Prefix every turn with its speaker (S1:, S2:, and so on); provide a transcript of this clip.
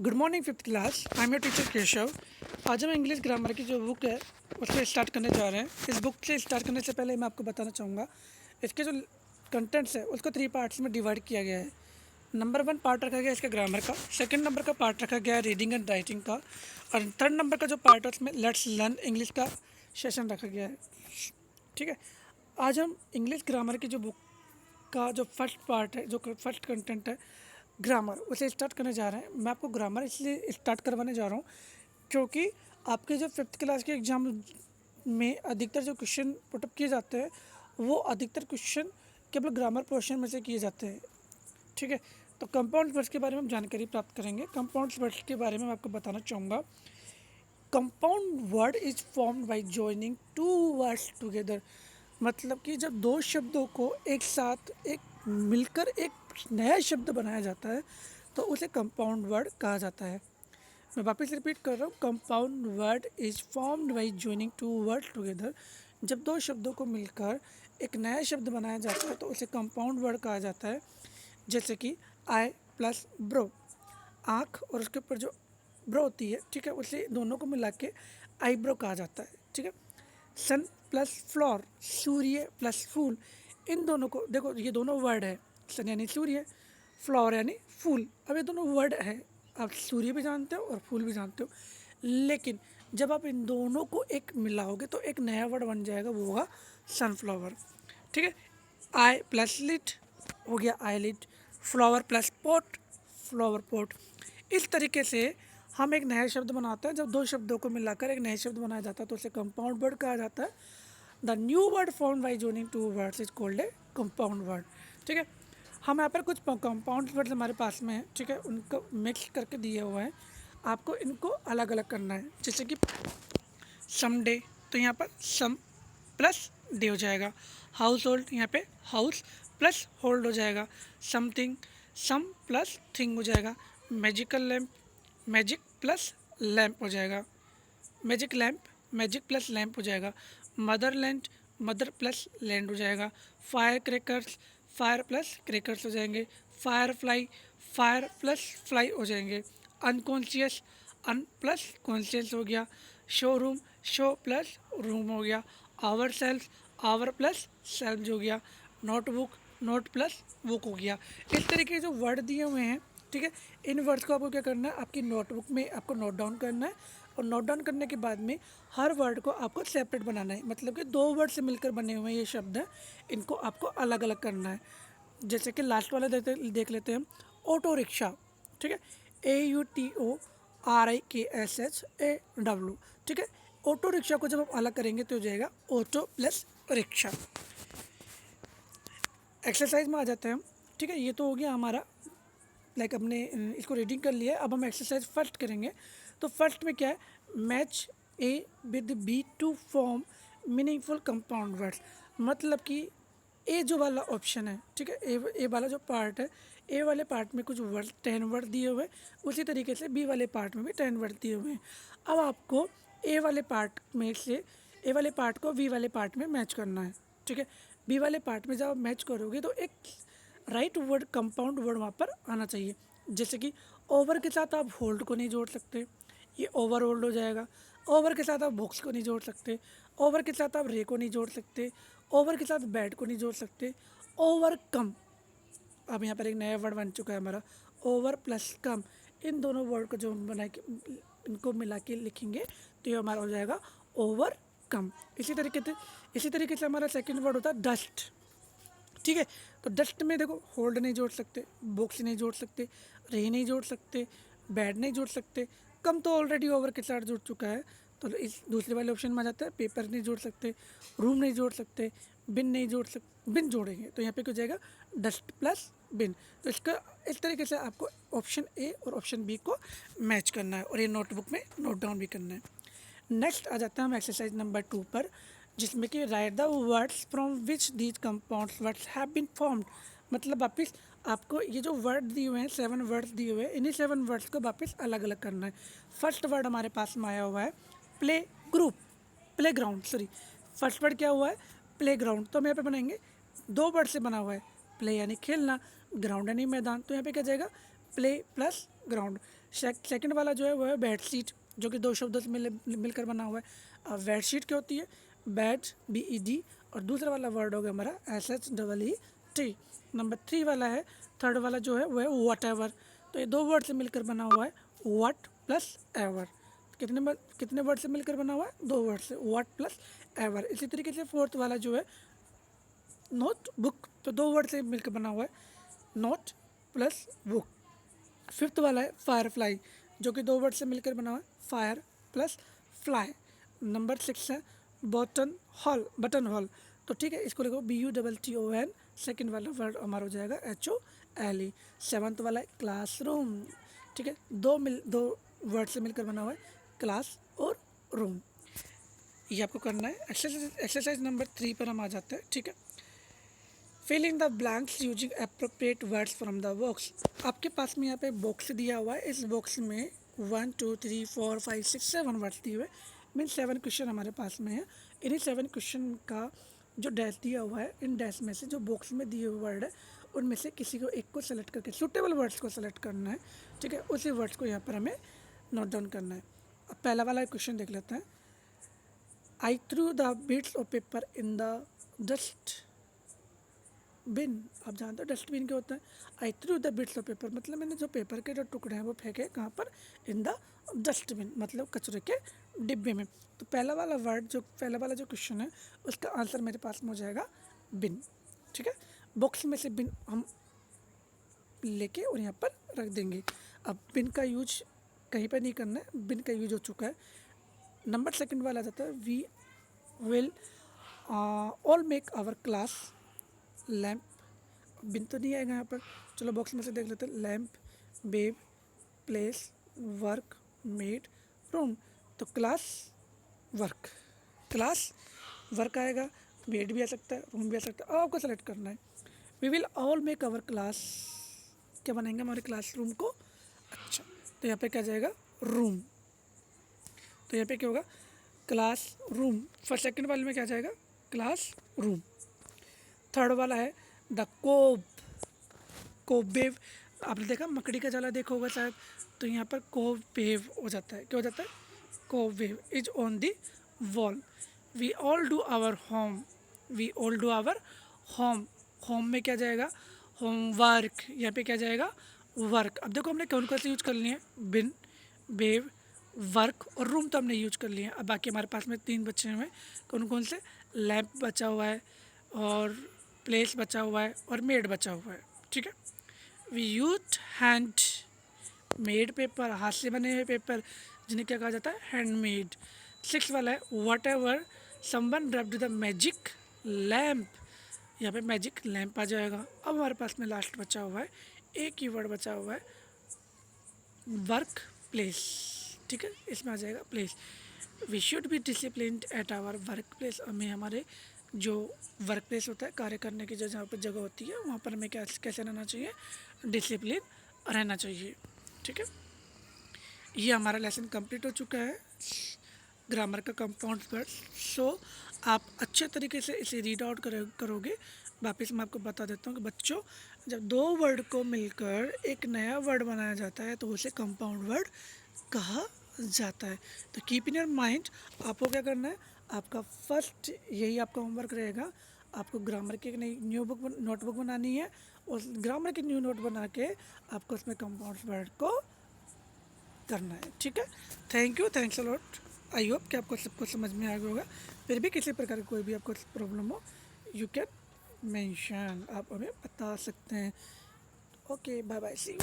S1: Good morning fifth class. I am your teacher Keshav. आज हम English grammar की जो बुक है उससे स्टार्ट करने जा रहे हैं। इस बुक से स्टार्ट करने से पहले मैं आपको बताना चाहूँगा इसके जो कंटेंट्स है उसको 3 पार्ट्स में डिवाइड किया गया है। नंबर 1 पार्ट रखा गया इसका ग्रामर का, सेकंड नंबर का पार्ट रखा गया है रीडिंग एंड राइटिंग का, और थर्ड नंबर का जो पार्ट है उसमें लेट्स लर्न इंग्लिश का सेशन रखा गया है। ठीक है, आज हम इंग्लिश ग्रामर की जो बुक का जो फर्स्ट पार्ट है, जो फर्स्ट कंटेंट है ग्रामर, उसे स्टार्ट करने जा रहे हैं। मैं आपको ग्रामर इसलिए स्टार्ट करवाने जा रहा हूँ क्योंकि आपके जो फिफ्थ क्लास के एग्ज़ाम में अधिकतर जो क्वेश्चन पुटअप किए जाते हैं वो अधिकतर क्वेश्चन केवल ग्रामर पोर्शन में से किए जाते हैं। ठीक है, तो कंपाउंड वर्ड्स के बारे में हम जानकारी प्राप्त करेंगे। कंपाउंड वर्ड्स के बारे में मैं आपको बताना चाहूँगा। Compound word is formed by joining two words together. मतलब कि जब दो शब्दों को एक साथ एक मिलकर एक नया शब्द बनाया जाता है तो उसे कंपाउंड वर्ड कहा जाता है। मैं वापस रिपीट कर रहा हूँ, compound word is formed by joining two word together. जब दो शब्दों को मिलकर एक नया शब्द बनाया जाता है तो उसे कंपाउंड वर्ड कहा जाता है। जैसे कि आई प्लस ब्रो, आँख और उसके ऊपर जो ब्रो होती है, ठीक है, उसे दोनों को मिला के आईब्रो कहा जाता है। ठीक है, सन प्लस फ्लोर, सूर्य प्लस फूल, इन दोनों को देखो, ये दोनों वर्ड है। सन यानी सूर्य, फ्लावर यानी फूल। अब ये दोनों वर्ड है, आप सूर्य भी जानते हो और फूल भी जानते हो, लेकिन जब आप इन दोनों को एक मिलाओगे तो एक नया वर्ड बन जाएगा, वो होगा सनफ्लावर। ठीक है, आई प्लस लिट हो गया I lit, flower plus pot, flower pot. इस तरीके से हम एक नया शब्द बनाते हैं। जब दो शब्दों को मिलाकर एक नया शब्द बनाया जाता है तो उसे कंपाउंड वर्ड कहा जाता है। The new word form by joining two words is called a compound word. ठीक है, हम यहाँ पर कुछ कंपाउंड वर्ड्स हमारे पास में है, ठीक है, उनको मिक्स करके दिए हुए हैं। आपको इनको अलग अलग करना है। जैसे कि समडे, तो यहाँ पर सम प्लस डे हो जाएगा। हाउस होल्ड, यहाँ पे हाउस प्लस होल्ड हो जाएगा। समथिंग, सम प्लस थिंग हो जाएगा। Magical lamp, magic plus lamp हो जाएगा। Magic lamp, magic plus lamp हो जाएगा। मदरलैंड, मदर प्लस लैंड हो जाएगा। Fire crackers, fire plus crackers हो जाएंगे। Fire fly, fire plus fly हो जाएंगे। अनकॉन्शियस, अन प्लस कॉन्शियस हो गया। शोरूम, शो प्लस रूम हो गया। Our self, our plus self हो गया। नोटबुक, नोट प्लस बुक हो गया। इस तरीके के जो वर्ड दिए हुए हैं, ठीक है, इन वर्ड्स को आपको क्या करना है, आपकी नोटबुक में आपको नोट डाउन करना है, और नोट डाउन करने के बाद में हर वर्ड को आपको सेपरेट बनाना है। मतलब कि दो वर्ड से मिलकर बने हुए ये शब्द हैं, इनको आपको अलग अलग करना है। जैसे कि लास्ट वाला देख लेते हैं हम, ऑटो रिक्शा। ठीक है, AUTORIKSHA W। ठीक है, ऑटो रिक्शा को जब हम अलग करेंगे तो हो जाएगा ऑटो प्लस रिक्शा। एक्सरसाइज में आ जाते हैं हम। ठीक है, ये तो हो गया हमारा, लाइक हमने इसको रीडिंग कर लिया है। अब हम एक्सरसाइज फर्स्ट करेंगे। तो फर्स्ट में क्या है, match A with B to form meaningful compound words. मतलब कि ए जो वाला ऑप्शन है, ठीक है, ए वाला जो पार्ट है, ए वाले पार्ट में कुछ वर्ड 10 वर्ड दिए हुए हैं, उसी तरीके से बी वाले पार्ट में भी 10 वर्ड दिए हुए हैं। अब आपको ए वाले पार्ट में से ए वाले पार्ट को बी वाले पार्ट में मैच करना है। ठीक है, बी वाले पार्ट में जब आप मैच करोगे तो एक राइट वर्ड, कंपाउंड वर्ड वहाँ पर आना चाहिए। जैसे कि ओवर के साथ आप होल्ड को नहीं जोड़ सकते, ये ओवर होल्ड हो जाएगा। ओवर के साथ आप बुक्स को नहीं जोड़ सकते, ओवर के साथ आप रे को नहीं जोड़ सकते, ओवर के साथ बैड को नहीं जोड़ सकते। ओवरकम, अब यहाँ पर एक नया वर्ड बन चुका है हमारा, ओवर प्लस कम। इन दोनों वर्ड को जो हम बना के इनको मिला के लिखेंगे तो ये हमारा हो जाएगा ओवरकम। इसी तरीके से हमारा सेकंड वर्ड होता है डस्ट। ठीक है, तो डस्ट में देखो, होल्ड नहीं जोड़ सकते, बुक्स नहीं जोड़ सकते, रे नहीं जोड़ सकते, बैड नहीं जोड़ सकते। कम तो ऑलरेडी ओवर के साथ जुड़ चुका है, तो इस दूसरे वाले ऑप्शन में आ जाता है। पेपर नहीं जोड़ सकते, रूम नहीं जोड़ सकते, बिन नहीं जोड़ सकते, बिन जोड़ेंगे तो यहाँ पे क्या हो जाएगा, डस्ट प्लस बिन। तो इसका इस तरीके से आपको ऑप्शन ए और ऑप्शन बी को मैच करना है, और ये नोटबुक में नोट डाउन भी करना है। नेक्स्ट आ जाता है हम एक्सरसाइज नंबर 2 पर, जिसमें कि write the words from which these compounds words have been formed. मतलब वापस आपको ये जो वर्ड दिए हुए हैं, 7 वर्ड्स दिए हुए हैं, इन्हीं 7 वर्ड्स को वापस अलग अलग करना है। फर्स्ट वर्ड हमारे पास में आया हुआ है play group, play ground, sorry, first word क्या हुआ है, प्ले ग्राउंड। तो हम यहाँ पे बनाएंगे, दो वर्ड से बना हुआ है, प्ले यानी खेलना, ग्राउंड यानी मैदान, तो यहाँ पे क्या जाएगा, प्ले प्लस ग्राउंड। सेकंड वाला जो है वो है बेड शीट, जो कि दो शब्दों से मिलकर बना हुआ है। अब बेड शीट क्या होती है? बेड, BED, और दूसरा वाला वर्ड हो गया हमारा SHEET। नंबर 3 वाला है, थर्ड वाला जो है वो है वट एवर। तो ये दो वर्ड से मिलकर बना हुआ है, वट प्लस एवर। कितने वर्ड से मिलकर बना हुआ है? दो वर्ड से, वट प्लस एवर। इसी तरीके से फोर्थ वाला जो है नोट बुक, तो दो वर्ड से मिलकर बना हुआ है, नोट प्लस बुक। फिफ्थ वाला है फायर फ्लाई, जो कि दो वर्ड से मिलकर बना हुआ है, फायर प्लस फ्लाई। नंबर 6 है बटन हॉल। तो ठीक है, इसको लिखो BUTTON। सेकंड वाला वर्ड हमारा हो जाएगा HOLE। सेवन्थ वाला है क्लासरूम। ठीक है, दो वर्ड से मिलकर बना हुआ है, क्लास और रूम। ये आपको करना है। एक्सरसाइज नंबर 3 पर हम आ जाते हैं। ठीक है, fill in the blanks using appropriate words from the box. आपके पास में यहाँ पे बॉक्स दिया हुआ है, इस बॉक्स में 1 2 3 4 5 6 7 वर्ड्स दिए हुए, मीन 7 क्वेश्चन हमारे पास में है। इन्हीं 7 क्वेश्चन का जो डैश दिया हुआ है, इन डैश में से जो बॉक्स में दिए हुए वर्ड है उनमें से किसी को एक को सेलेक्ट करके सूटेबल वर्ड्स को सेलेक्ट करना है। ठीक है, उसी वर्ड्स को यहाँ पर हमें नोट डाउन करना है। अब पहला वाला क्वेश्चन देख लेते हैं। I threw the bits of paper in the dust bin. आप जानते हो डस्टबिन क्या होता है? I threw the bits of paper, मतलब मैंने जो पेपर के जो टुकड़े हैं वो फेंके कहाँ पर? इन द डस्टबिन, मतलब कचरे के डिब्बे में। तो पहला वाला जो क्वेश्चन है उसका आंसर मेरे पास में हो जाएगा बिन। ठीक है, बॉक्स में से बिन हम लेके और यहाँ पर रख देंगे। अब बिन का यूज कहीं पर नहीं करना है, बिन का यूज हो चुका है। नंबर सेकंड वाला जाता है, we will all make our class lamp. Bin तो नहीं आएगा यहाँ पर, चलो बॉक्स में से देख लेते हैं। Lamp, babe, place, work, made, room. तो क्लास वर्क आएगा, मेड भी आ सकता है, रूम भी आ सकता है। अब आपको सेलेक्ट करना है। We will all make our class, क्या बनाएंगे हमारे क्लासरूम को? अच्छा, तो यहाँ पे क्या जाएगा? रूम। तो यहाँ पे क्या होगा? Class room. फर्स्ट सेकंड वाले में क्या जाएगा? Class room. थर्ड वाला है द कोबेव। आपने देखा मकड़ी का जाला देखा होगा शायद, तो यहाँ पर कोबेव हो जाता है। क्या हो जाता है? Cobweb is on the wall. We all do our home. Home में क्या जाएगा? होमवर्क। यहाँ पे क्या जाएगा? वर्क। अब देखो हमने कौन कौन से यूज कर लिए हैं? बिन, बेव, वर्क और रूम तो हमने यूज कर लिए हैं। अब बाकी हमारे पास में 3 बचे हुए हैं। कौन कौन से? लैम्प बचा हुआ है, और प्लेस बचा हुआ है, और मेड बचा हुआ है। ठीक है, we use handmade paper, हाथ से बने हुए पेपर, जिन्हें क्या कहा जाता है? हैंडमेड। 6 वाला है what ever someone rubbed the magic lamp. यहाँ पे मैजिक लैम्प आ जाएगा। अब हमारे पास में लास्ट बचा हुआ है, एक ही वर्ड बचा हुआ है, वर्क प्लेस। ठीक है, इसमें आ जाएगा place. We should be disciplined at our workplace. हमें हमारे जो वर्क प्लेस होता है, कार्य करने की जो जहाँ पर जगह होती है, वहाँ पर हमें कैसे रहना चाहिए? डिसिप्लिन रहना चाहिए। ठीक है, ये हमारा लेसन कंप्लीट हो चुका है, ग्रामर का कंपाउंड वर्ड्स। सो आप अच्छे तरीके से इसे रीड आउट करोगे। वापस मैं आपको बता देता हूँ कि बच्चों, जब दो वर्ड को मिलकर एक नया वर्ड बनाया जाता है तो उसे कंपाउंड वर्ड कहा जाता है। तो कीप इन योर माइंड, आपको क्या करना है? आपका फर्स्ट यही आपका होमवर्क रहेगा। आपको ग्रामर की एक नई नोटबुक बनानी है, उस ग्रामर की न्यू नोट बना के आपको उसमें कंपाउंड वर्ड को करना है। ठीक है, thank you, thanks a lot. I hope कि आपको सब कुछ समझ में आ गया होगा। फिर भी किसी प्रकार की कोई भी आपको प्रॉब्लम हो, यू कैन मेंशन, आप हमें बता सकते हैं। Okay, bye bye, see you.